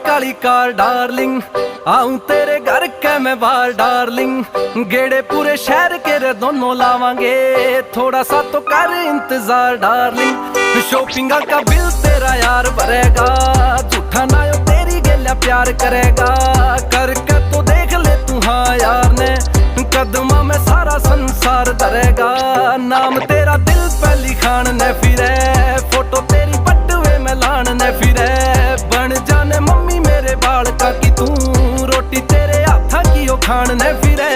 काली car darling, आऊं तेरे घर के मैं बार डार्लिंग। गेड़े पूरे शहर के रे दोनों लावांगे, थोड़ा सा तो कर इंतजार डार्लिंग। शॉपिंग का बिल तेरा यार भरेगा, झूठा ना यो तेरी गेल्या प्यार करेगा। करके तो देख ले तू हाँ यार ने, कदमा में सारा संसार धरेगा। नाम तेरा दिल पे लिखान ने फिरे, फोटो तेरी पटवे में लान ने फिरे। बन जाने मम्मी मेरे बाल का कि तू, रोटी तेरे हाथा की ओ खान ने फिरे।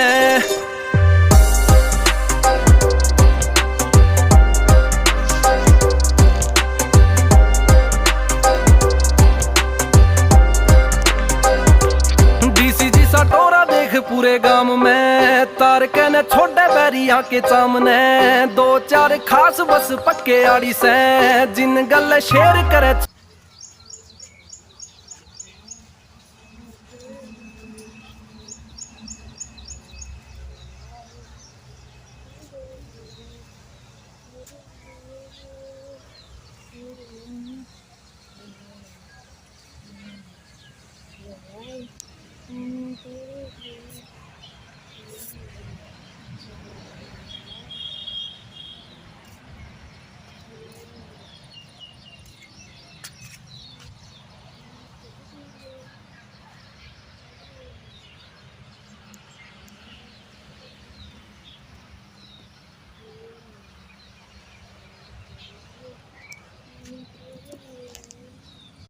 टोरा देख पूरे गांव में, तार के ने छोड़े बैरिया के सामने। दो चार खास बस पक्के आड़ी से, जिन गल शेर करे।